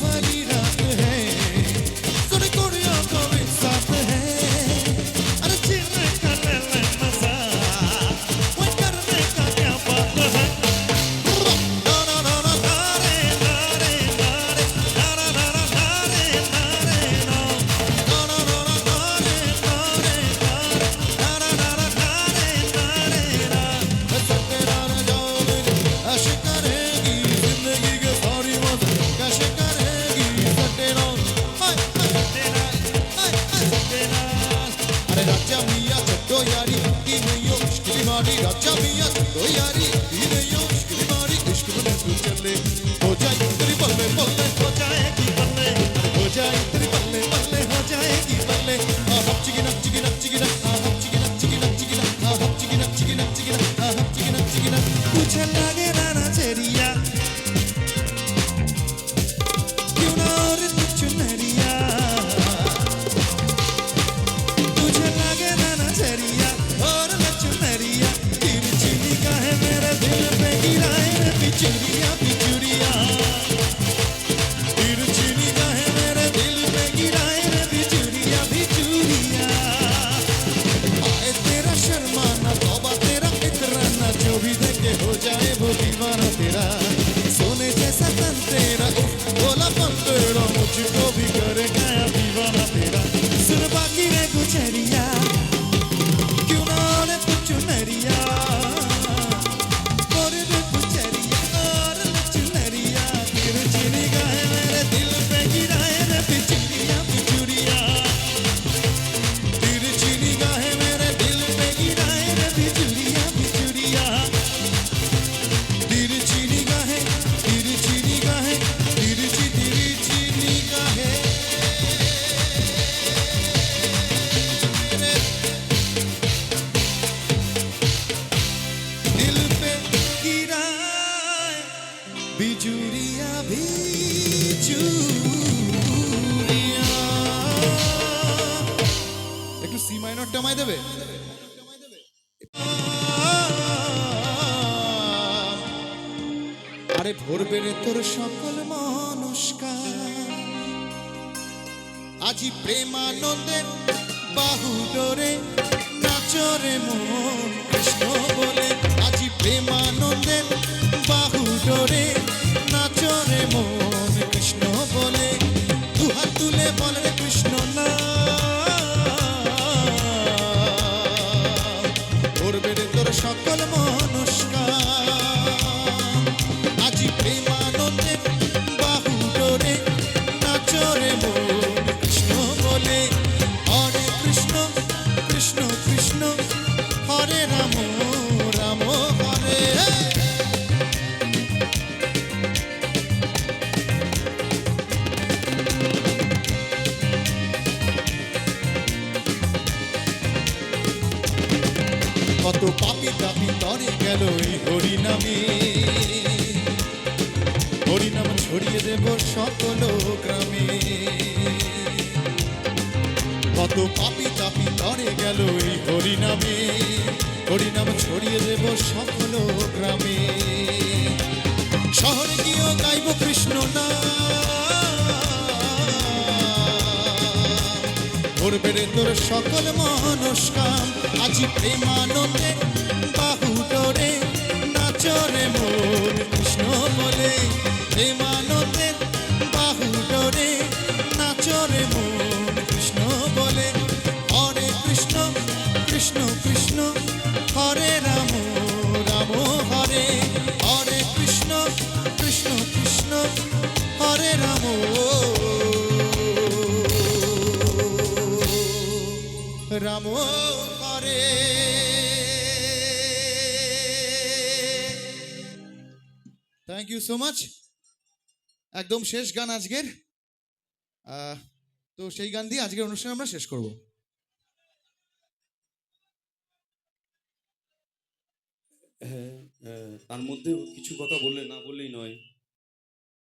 भरी रात है सुन कुड़ियों को भी साथ है अरे जीने का ले ले मजा वो करने का क्या बात है ना ना ना ना नारे नारे नारे ना ना ना ना नारे नारे ना ना ना ना ना नारे नारे नारे ना ना ना ना नारे नारे ना सत्ते नारे जाओ मेरी ऐश करेगी जिंदगी के सारी मौज कैसे करेगी सत्ते ना हाय सत्ते ना हाय सत्ते ना अरे राजा मियां चट्टो यारी की नहीं हो इश्क बीमारी राजा मियां चट्टो यारी की नहीं हो इश्क बीमारी इश्क में तू चले हो जाए तेरी बल्ले बल्ले हो जाएगी बल्ले हो जाए तेरी बल्ले बल्ले हो जाएगी बल्ले हप चिगी नप चिगी नप चिगी नप हप चिगी नप चिगी नप चिगी नप हप चिगी नप चिगी नप चिगी नप हप चिगी नप चिगी नप मुझे लगे ना चेरिया क्यों ना और तुझ नरिया मुझे लगे ना चेरिया और नरिया तिरछी निगाहें मेरे दिल पे गिराए रे बिचुरिया बिचुरिया तिरछी निगाहें मेरे दिल पे गिराए रे बिचुरिया बिचुरिया आए तेरा शर्माना तौबा तेरा इतराना जो भी देखे हो जाए वो दीवाना तेरा सोने जैसा तन तेरा बोला पन तेरा मुझको भी करे गया दीवाना तेरा सुन बाकी रे गुजरिया क्यों ना रे कुछ नरिया और रे गुजरिया और कुछ नरिया तिरछी निगाहें मेरे दिल पे गिराए रे बिचुरिया बिचुरिया तिरछी निगाहें मेरे दिल पे गिराए रे बिचुरिया बिचुरिया तिरछी निगाहें तिरछी निगाहें तिरछी तिरछी निगाहें मेरे दिल पे गिराए बिजुरिया बिजुरिया একটু সি মাইনর টামাই দেবে আরে ভরবে রে তোর সকল মনস্কার আজি প্রেমানন্দে বাহু ডোরে নাচরে মন কৃষ্ণ বলে আজি প্রেমানন্দে বাহু ডোরে নাচরে মন কৃষ্ণ বলে দুহাত তুলে বলে রে কৃষ্ণ না ভরবে রে তোর সকল মনস্কার আজি প্রেমানন্দে বাহু ডোরে নাচরে মন কৃষ্ণ বলে হরে কৃষ্ণ কৃষ্ণ কৃষ্ণ হরে রাম রাম হরে কত পাপি তাপি তরে গেল এই হরিনামে হরিনাম ছড়িয়ে দেব সকল গ্রামে কত পাপি তাপি তরে গেল এই হরিনামে হরিনাম ছড়িয়ে দেব সকল গ্রামে শহরে গিয়েও গাইব কৃষ্ণ নাম ভরবে রে তোর সকল মনস্কাম আজি প্রেমানন্দে বাহু ডোরে নাচরে মন কৃষ্ণ বলে প্রেমানন্দে বাহু ডোরে নাচরে মন কৃষ্ণ বলে হরে কৃষ্ণ কৃষ্ণ কৃষ্ণ হরে রাম রাম হরে হরে কৃষ্ণ কৃষ্ণ কৃষ্ণ হরে রাম রাম হরে থ্যাংক ইউ সো মাচ একদম শেষ গান আজকের তো সেই গান দিয়ে আজকের অনুষ্ঠান আমরা শেষ করব হ্যাঁ তার মধ্যে কিছু কথা বললে না বললেই নয়